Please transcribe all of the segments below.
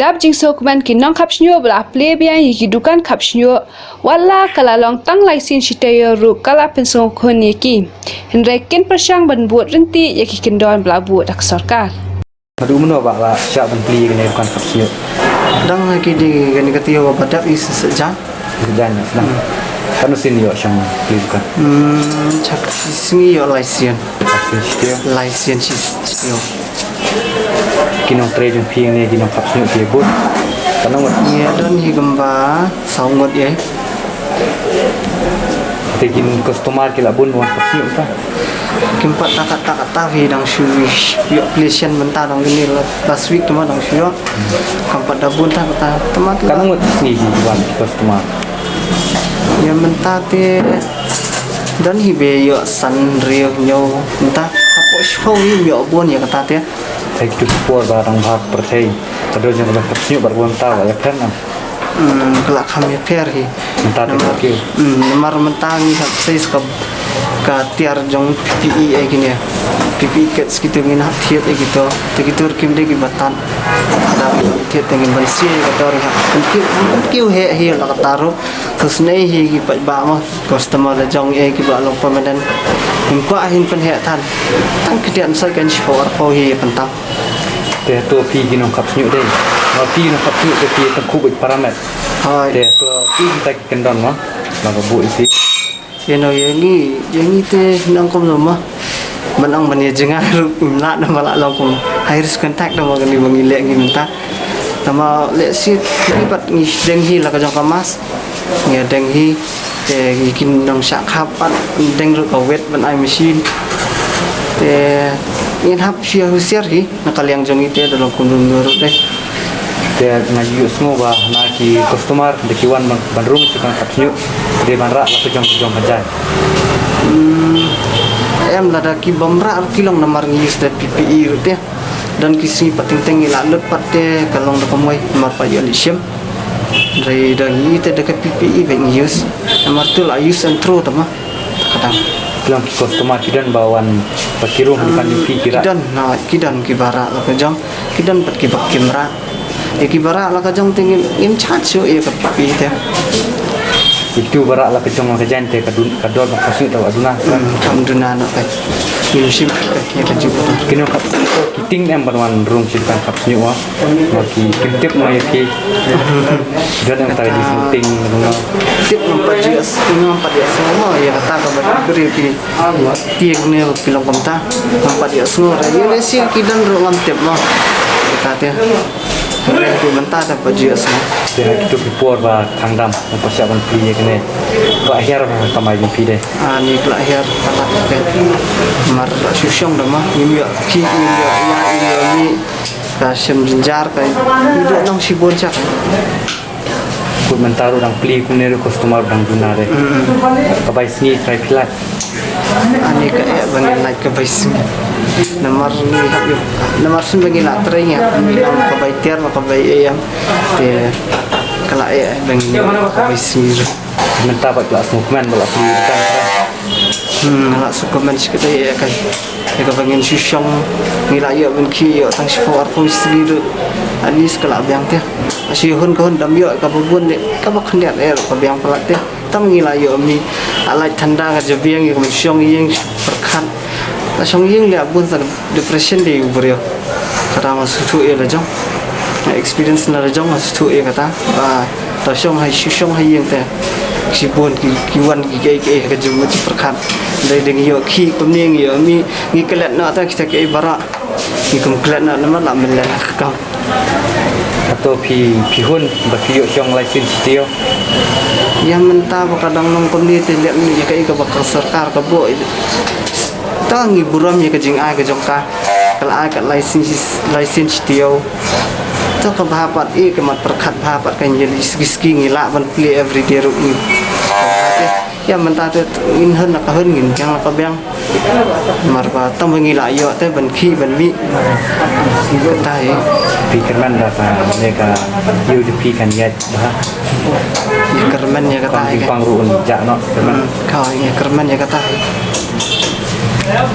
Dap jing sokman kinong kapsnyo bla plebian yidukan kapsnyo wala kala long tang laisin shitayo ru kala pensong khoni ki hinrekin persang ban buat renti yaki kendon bla buat dak sarkar madu meno ba la sya ban pli ne bukan kapsnyo dang ki di gani katiyo badap is sejam dan sedang kan sin yo syang pli bukan chak singi yo laisin kapsnyo laisin yo kinong tre jung phi ne kinong kapsnyo phi gut kanong ye don hi gamba saungot ye te kin customer kila bun wan kapsnyo ta kimpat tak hi dang shu yo plesion menta dang gini last week tama dang shu yo kampat dabun ta temat kanong ni wan customer ya menta te dan hi be yo san rio nyo menta apo shou hi yo bun ya kata te ai tu por barang bhag perthei kado jang ban kapsnyo bar wan ta wa phen nam kelak kami fair hi menta te ki nomor mentangi hak sais ka tiar jong PPE ai gini PPE kits gitu ngin hak thiet ai gitu te gitu kim de ki batan ada thiet ngin ban si ka dor hak kiu he la ka taru terus nei hi ki pa ba ma customer la jong ai ki ba long permanent him kwa hin pen he tan tang kedian sai kan for ko hi pentang te to phi kinong kapsnyo dei no phi no kapsnyo te phi ta khu bit paramet hai te to phi ta kendon ma la ka bu isi ye no ye ni te nang kom no ma manang mani jenga la na mala long kom high risk contact na magani bangi le ngi menta tama le si ni pat ngi deng hi la ka jong kamas ngi deng hi te ngi kin nang sha khap pat deng ru ka wet ban ai machine te ngi hap sia husiar hi na kaliang jong ite dalam kundung ru deh te na yu smo ba na ki customer de ki wan ban room se kan kapsnyo de ban ra la pe jong hajai em là đã ki bomra kilong namar ngi use PPE ru te dan kisi pating tengi la lut patte kalong da komoi mar pa yo lisiam rai da ngi te da PPE ve ngi use namar tu la use and throw tama kadang bilang ki customer kidan bawan pakirum kan pi kira kidan ki bara la ka jong kidan pat ki bak kimra e ki bara la ka jong tingin im chat so e ka PPE te itu bara la pe jong ka jante ka dor ma kapsnyo ta aduna kam duna no ka sim ya ka jupo kino kapsnyo kiting em ban wan room si kan kapsnyo wa ma ki kimtep ma ki dan em tadi ting no tip mempat dia semua ya kata ka beri ki tiek ne pilong komta mempat dia semua ya le sia ki dan ro ngam tip mo kata dia mereka tu mentah dapat dia semua te itu por ba thangdam ma pasya ban pli ye kene to akhir kamai bi pi de ni kelahir talat ke mar susyong dah mah ni ya ki ni ka sem jinjar ka itu nang si boncak kut mentaru dang pli kuneru customer dang dunare kabai sni try pilat ani ka bangin naik ke bais nomor ni hab yo nomor sun bangin la trenya bilang ka bai tiar ka bai ayam te kala bangin ka bais ni menta ba kelas movement bala pli kan la sukumen sikit ya kai ka bangin susyong ngila yo ben ki yo tang sport ko sini ani skala biang te asi hun ko dam yo ka bubun ni ka bak khndiat ka biang palat te tam ngila yo mi alai thanda ka jabiang yo syong ying perkhan la syong ying le bun sa depression de ubrio kata mas tu la jong experience na la jong mas tu kata ba ta syong hai syong hai ying te si bun ki wan ki ka jum ci perkhan dai ding yo ki ko ning yo mi ngi kelat na ta kita ke bara ni kum kelat na ma la men la ka atau pi hun ba ki yo syong license tio yang mentah kadang nong kondi te liat ni ka ka bakal sarkar ka bo tangi buram ya ka jing ai ka jong ka kala ai ka license tio to ka bahapat ke mat perkhat bahapat kan jadi ski ngila ban play every day ru ni ya mentah tu in hơn là cả hơn nghìn yang là cả beng mà có tâm với nghĩ lại yo tới bần khi bần mi cái tai Pikirman dapat mereka UDP kan ya bah ya kerman ya cái tai pang ruun jak no kerman kau ya kerman ya cái tai Hãy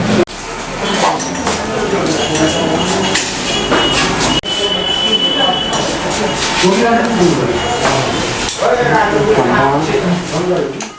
subscribe cho kênh Ghiền Mì Gõ để không bỏ lỡ những video hấp dẫn